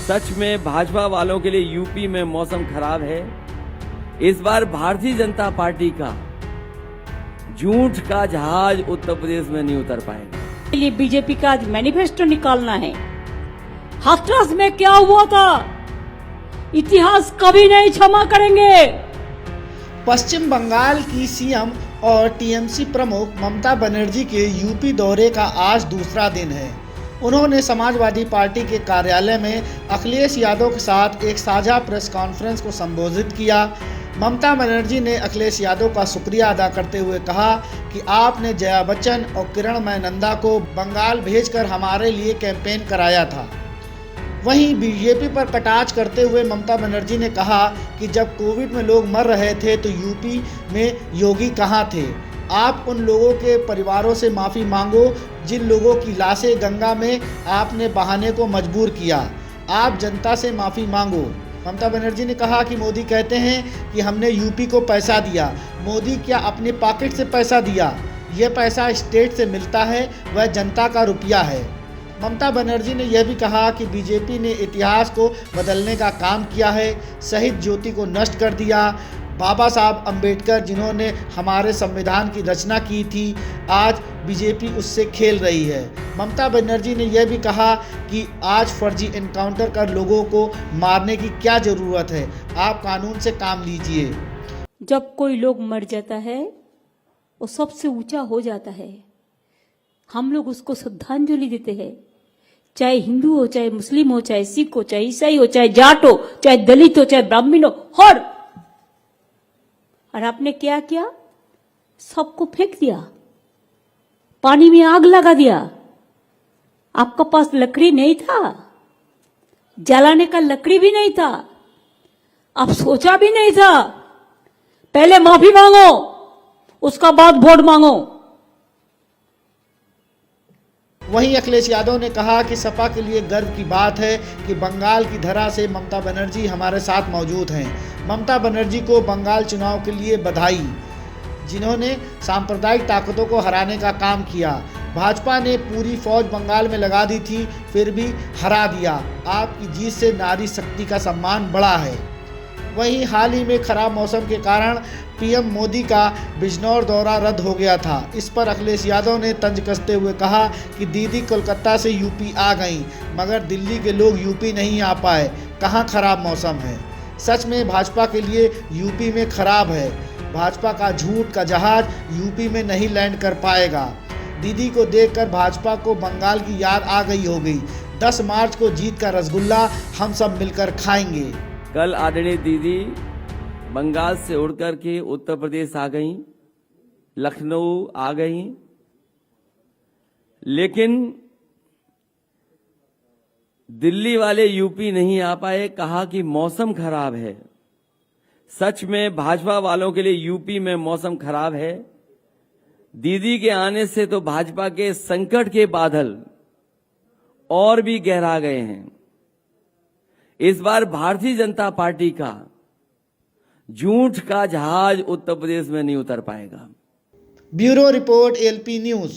सच में भाजपा वालों के लिए यूपी में मौसम खराब है। इस बार भारतीय जनता पार्टी का झूठ का जहाज उत्तर प्रदेश में नहीं उतर पाएगा। के लिए बीजेपी का आज मैनिफेस्टो निकालना है। हाथरस में क्या हुआ था, इतिहास कभी नहीं क्षमा करेंगे। पश्चिम बंगाल की सीएम और टीएमसी प्रमुख ममता बनर्जी के यूपी दौरे का आज दूसरा दिन है। उन्होंने समाजवादी पार्टी के कार्यालय में अखिलेश यादव के साथ एक साझा प्रेस कॉन्फ्रेंस को संबोधित किया। ममता बनर्जी ने अखिलेश यादव का शुक्रिया अदा करते हुए कहा कि आपने जया बच्चन और किरणमय नंदा को बंगाल भेजकर हमारे लिए कैंपेन कराया था। वहीं बीजेपी पर कटाक्ष करते हुए ममता बनर्जी ने कहा कि जब कोविड में लोग मर रहे थे तो यूपी में योगी कहाँ थे। आप उन लोगों के परिवारों से माफ़ी मांगो जिन लोगों की लाशें गंगा में आपने बहाने को मजबूर किया। आप जनता से माफ़ी मांगो। ममता बनर्जी ने कहा कि मोदी कहते हैं कि हमने यूपी को पैसा दिया। मोदी क्या अपने पॉकेट से पैसा दिया? यह पैसा स्टेट से मिलता है, वह जनता का रुपया है। ममता बनर्जी ने यह भी कहा कि बीजेपी ने इतिहास को बदलने का काम किया है, शहीद ज्योति को नष्ट कर दिया। बाबा साहब अंबेडकर जिन्होंने हमारे संविधान की रचना की थी, आज बीजेपी उससे खेल रही है। ममता बनर्जी ने यह भी कहा कि आज फर्जी एनकाउंटर कर लोगों को मारने की क्या ज़रूरत है, आप कानून से काम लीजिए। जब कोई लोग मर जाता है वो सबसे ऊंचा हो जाता है, हम लोग उसको श्रद्धांजलि देते हैं। चाहे हिंदू हो, चाहे मुस्लिम हो, चाहे सिख हो, चाहे ईसाई हो, चाहे जाट हो, चाहे दलित हो, चाहे ब्राह्मण हो, और आपने क्या किया? सबको फेंक दिया, पानी में आग लगा दिया। आपका पास लकड़ी नहीं था, जलाने का लकड़ी भी नहीं था, आप सोचा भी नहीं था। पहले माफी मांगो, उसका बाद वोट मांगो। वहीं अखिलेश यादव ने कहा कि सपा के लिए गर्व की बात है कि बंगाल की धरा से ममता बनर्जी हमारे साथ मौजूद हैं। ममता बनर्जी को बंगाल चुनाव के लिए बधाई, जिन्होंने सांप्रदायिक ताकतों को हराने का काम किया। भाजपा ने पूरी फौज बंगाल में लगा दी थी, फिर भी हरा दिया। आपकी जीत से नारी शक्ति का सम्मान बढ़ा है। वहीं हाल ही में खराब मौसम के कारण पीएम मोदी का बिजनौर दौरा रद्द हो गया था। इस पर अखिलेश यादव ने तंज कसते हुए कहा कि दीदी कोलकाता से यूपी आ गईं, मगर दिल्ली के लोग यूपी नहीं आ पाए। कहाँ खराब मौसम है? सच में भाजपा के लिए यूपी में खराब है। भाजपा का झूठ का जहाज यूपी में नहीं लैंड कर पाएगा। दीदी को देखकर भाजपा को बंगाल की याद आ गई होगी। 10 मार्च को जीत का रसगुल्ला हम सब मिलकर खाएंगे। कल आदरणीय दीदी बंगाल से उड़कर के उत्तर प्रदेश आ गईं, लखनऊ आ गईं, लेकिन दिल्ली वाले यूपी नहीं आ पाए। कहा कि मौसम खराब है। सच में भाजपा वालों के लिए यूपी में मौसम खराब है। दीदी के आने से तो भाजपा के संकट के बादल और भी गहरा गए हैं। इस बार भारतीय जनता पार्टी का झूठ का जहाज उत्तर प्रदेश में नहीं उतर पाएगा। Bureau report LP news.